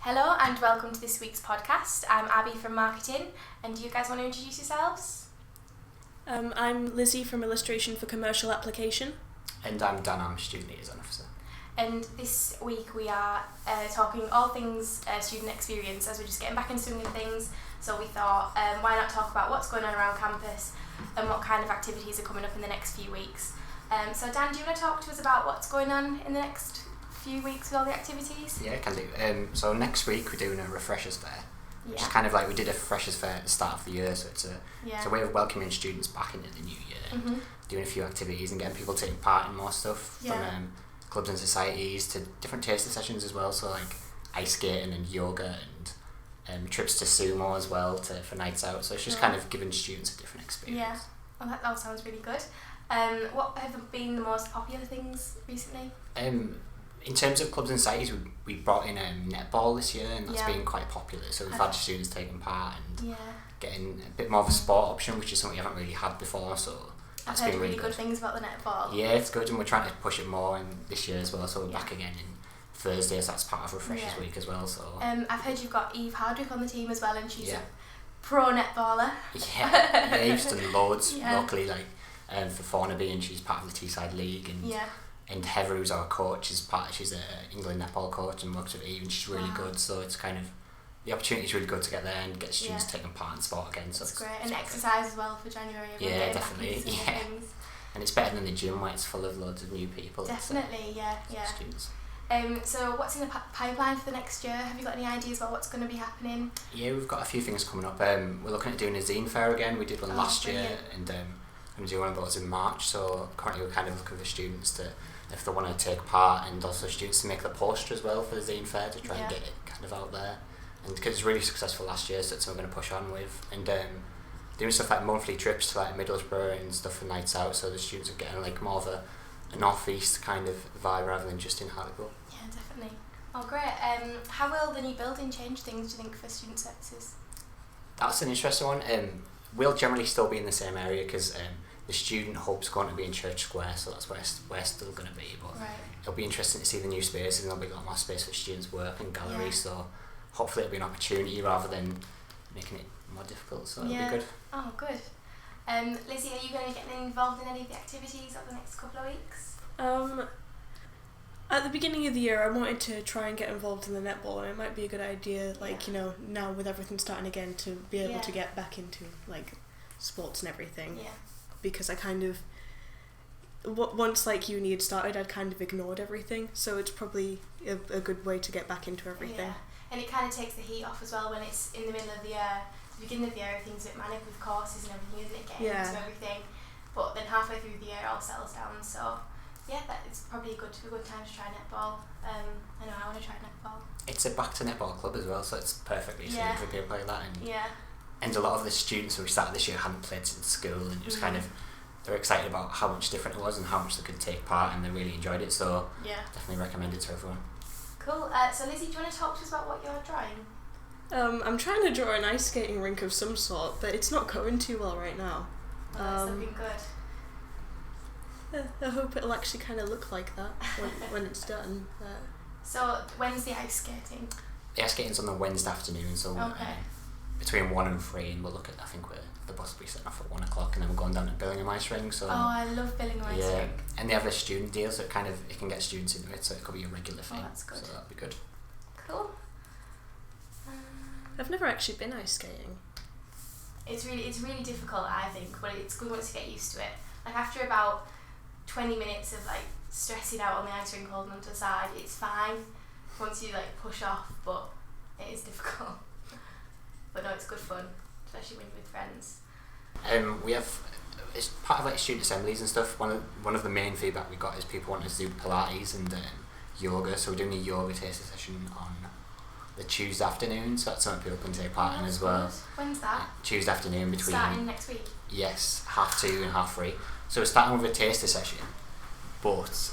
Hello and welcome to this week's podcast. I'm Abby from Marketing, and do you guys want to introduce yourselves? I'm Lizzie from Illustration for Commercial Application. And I'm Dan, I'm a Student Liaison Officer. And this week we are talking all things student experience, as we're just getting back into swing of things. So we thought, why not talk about what's going on around campus and what kind of activities are coming up in the next few weeks. So Dan, do you want to talk to us about what's going on in the next few weeks with all the activities? Yeah, I can do. So next week we're doing a Refreshers Fair. Yeah. Which is kind of like we did a Freshers Fair at the start of the year, so it's a way of welcoming students back into the new year and doing a few activities and getting people taking part in more stuff from clubs and societies to different taster sessions as well, so like ice skating and yoga and trips to sumo as well for nights out, so it's just kind of giving students a different experience. Yeah, well, that all sounds really good. What have been the most popular things recently? In terms of clubs and societies, we brought in netball this year, and that's been quite popular. So we've had students taking part and getting a bit more of a sport option, which is something we haven't really had before. So that's I've heard been really good things about the netball. Yeah, it's good, and we're trying to push it more in this year as well. So we're back again in Thursday, so that's part of Refreshers Week as well. So I've heard you've got Eve Hardwick on the team as well, and she's a pro netballer. Yeah, Eve's done loads locally, like for Thornaby, and she's part of the Teesside League, and Heather, who's our coach, she's an England netball coach and works with Eve, and she's really good, so it's kind of, the opportunity is really good to get there and get students taking part in sport again. So it's great, and exercise as well for January. Yeah, definitely, and it's better than the gym where it's full of loads of new people. Definitely, Students. So what's in the pipeline for the next year? Have you got any ideas about what's going to be happening? Yeah, we've got a few things coming up. We're looking at doing a zine fair again. We did one last year, and I'm going to do one of those in March, so currently we're kind of looking for students to, if they want to take part, and also students to make the poster as well for the zine fair to try and get it kind of out there, and because it's really successful last year, so it's something we're going to push on with, and doing stuff like monthly trips to like Middlesbrough and stuff for nights out, so the students are getting like more of a north-east kind of vibe rather than just in Hartlepool. Yeah, definitely. Oh great. How will the new building change things, do you think, for student services? That's an interesting one. We'll generally still be in the same area because the student hub's going to be in Church Square, so that's where we're still going to be, but it'll be interesting to see the new spaces, and there'll be a lot more space for students' work and galleries, so hopefully it'll be an opportunity rather than making it more difficult, so it'll be good. Oh, good. Lizzie, are you going to get involved in any of the activities over the next couple of weeks? At the beginning of the year, I wanted to try and get involved in the netball, and it might be a good idea, now with everything starting again, to be able to get back into like sports and everything. Yeah. Because I kind of, once like uni had started, I'd kind of ignored everything, so it's probably a good way to get back into everything. Yeah, and it kind of takes the heat off as well when it's in the middle of the year. The beginning of the year, everything's a bit manic with courses and everything, isn't it? Getting into everything, but then halfway through the year, it all settles down. So it's probably a good time to try netball. I know I want to try netball. It's a back to netball club as well, so it's perfectly suited for people like that. And a lot of the students who started this year hadn't played since school, and it was kind of, they were excited about how much different it was and how much they could take part, and they really enjoyed it, so definitely recommend it to everyone. Cool. So Lizzie, do you want to talk to us about what you're drawing? I'm trying to draw an ice skating rink of some sort, but it's not going too well right now. It's looking good. I hope it'll actually kind of look like that when it's done. So when's the ice skating? The ice skating's on the Wednesday afternoon, so between 1 and 3, and we'll look at, I think they're possibly setting off at 1 o'clock, and then we're going down to Billingham Ice Rink. So I love Billingham Ice Rink. And they have a student deal, so it can get students into it, so it could be a regular thing. Oh, that's good. So that'd be good. Cool. I've never actually been ice skating. It's really difficult, I think, but it's good once you get used to it. Like after about 20 minutes of like stressing out on the ice rink holding onto the side, it's fine once you like push off, but it is difficult. But no, it's good fun, especially when you're with friends. We have, it's part of like student assemblies and stuff. One of the main feedback we got is people want us to do Pilates and yoga, so we're doing a yoga taster session on the Tuesday afternoon, so that's something people can take part in as well. When's that? Tuesday afternoon between... Starting next week? Yes, 2:30 and 3:30. So we're starting with a taster session, but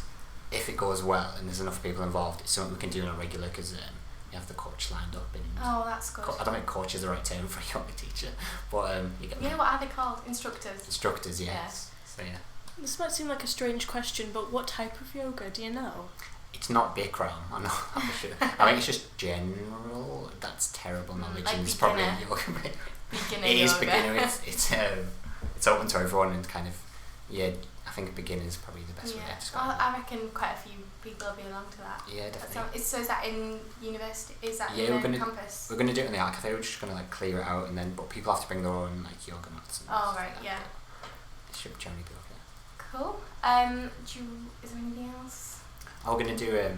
if it goes well and there's enough people involved, it's something we can do on a regular, because you have the coach lined up. And that's good. I don't think coach is the right term for a yoga teacher, but you get what are they called? Instructors? Instructors, yes. So This might seem like a strange question, but what type of yoga do you know? It's not Bikram, I'm not sure. I think it's just general but that's terrible knowledge, like and it's beginner. probably yoga. Beginner It is yoga. beginner. It's open to everyone, and kind of I think beginner is probably the best way to describe Well, it. I reckon quite a few people will be along to that. Yeah, definitely. So is that in university? Is that Yeah, in campus? We're gonna do it in the art cafe. We're just gonna like clear it out, and then but people have to bring their own like yoga mats. And Oh stuff right, like yeah. that. It should generally be okay. Cool. Is there anything else? We're gonna do a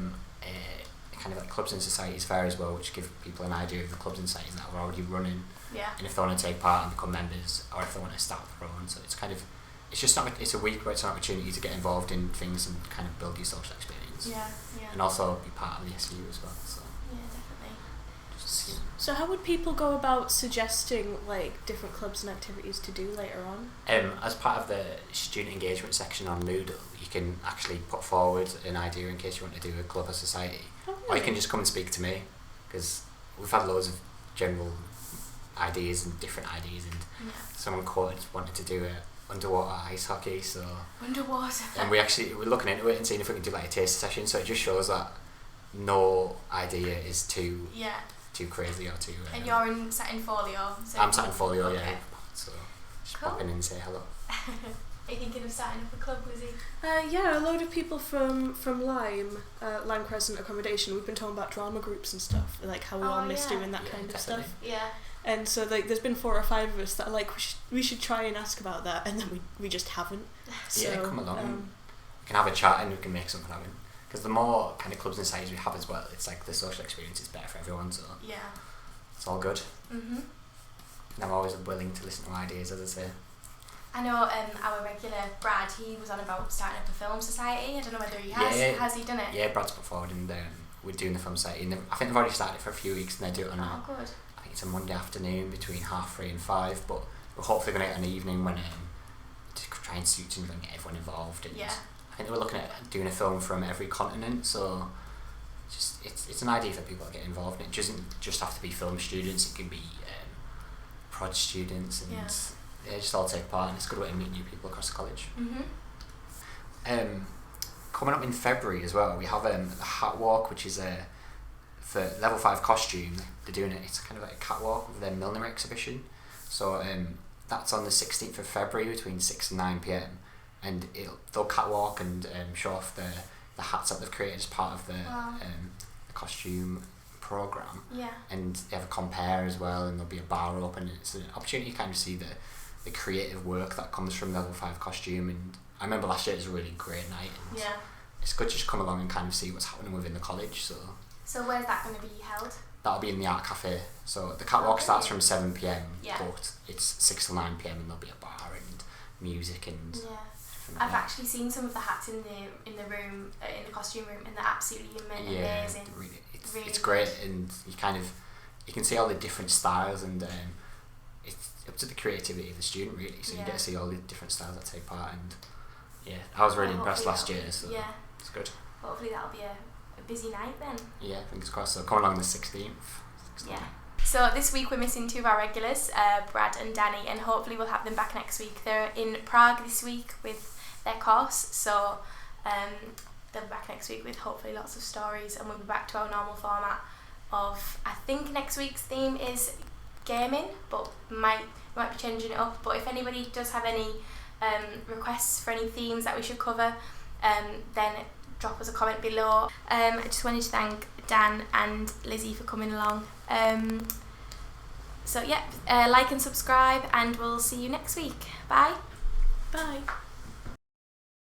kind of like clubs and societies fair as well, which give people an idea of the clubs and societies that we're already running, Yeah. and if they want to take part and become members, or if they want to start their own. So it's kind of it's a week where it's an opportunity to get involved in things and kind of build your social experience. Yeah, yeah. And also be part of the SU as well. So Yeah, definitely. just So how would people go about suggesting like different clubs and activities to do later on? as part of the student engagement section on Moodle, you can actually put forward an idea in case you want to do a club or society, Oh, or you really? can just come and speak to me, because we've had loads of general ideas and different ideas, and Yeah. someone wanted to do a underwater ice hockey, so Underwater. and we're looking into it and seeing if we can do like a taste session. So it just shows that no idea is too crazy or too. And you're sat in folio. So I'm sat in folio, okay. yeah. So just Cool. pop in and say hello. Are you thinking of starting up a club, Lizzie? Yeah, a load of people from Lime Crescent Accommodation. We've been talking about drama groups and stuff, like how we all miss yeah. doing that Yeah, kind of definitely. stuff. Yeah. And so like, there's been 4 or 5 of us that are like, we should try and ask about that, and then we just haven't. So, Yeah, come along. We can have a chat and we can make something happen. Because the more kind of clubs and societies we have as well, it's like the social experience is better for everyone. So Yeah. it's all good. Mhm. And I'm always willing to listen to ideas, as I say. I know our regular Brad, he was on about starting up a film society. I don't know whether he has. Yeah. Has he done it? Yeah, Brad's put forward, and we're doing the film society. And I think they've already started it for a few weeks, and they do it on Oh, good. I think it's a Monday afternoon between 3:30 and 5. But we're hopefully going to get an evening when to try and suit and get everyone involved. And Yeah. I think they were looking at doing a film from every continent, so it's an idea for people to get involved in. It doesn't just have to be film students, it can be prod students, and they just all take part, and it's a good way to meet new people across the college. Mhm. Coming up in February as well, we have the Hat Walk, which is for level 5 costume. They're doing it, it's kind of like a catwalk with their millinery exhibition. So that's on the 16th of February between 6 and 9 p.m. and they'll catwalk and show off the hats that they've created as part of the costume program. Yeah. And they have a compare as well, and there'll be a bar open. It's an opportunity to kind of see the creative work that comes from level 5 costume. And I remember last year it was a really great night, and Yeah. it's good to just come along and kind of see what's happening within the college. So where's that going to be held? That'll be in the art cafe. So the catwalk starts from 7 p.m, Yeah. but it's 6 till 9 p.m, and there'll be a bar and music and. Yeah. different, I've actually seen some of the hats in the room, in the costume room, and they're absolutely amazing. Really, Really it's great, and you can see all the different styles, and it's up to the creativity of the student really. So you get to see all the different styles that take part, and yeah, I was really impressed last year. So yeah. it's good. Hopefully that'll be a busy night then. Yeah, fingers crossed. So come along the 16th. Yeah. So this week we're missing 2 of our regulars, Brad and Danny, and hopefully we'll have them back next week. They're in Prague this week with their course, so they'll be back next week with hopefully lots of stories, and we'll be back to our normal format of, I think next week's theme is gaming, but might be changing it up. But if anybody does have any requests for any themes that we should cover, then drop us a comment below. I just wanted to thank Dan and Lizzie for coming along. So yeah, like and subscribe, and we'll see you next week. Bye.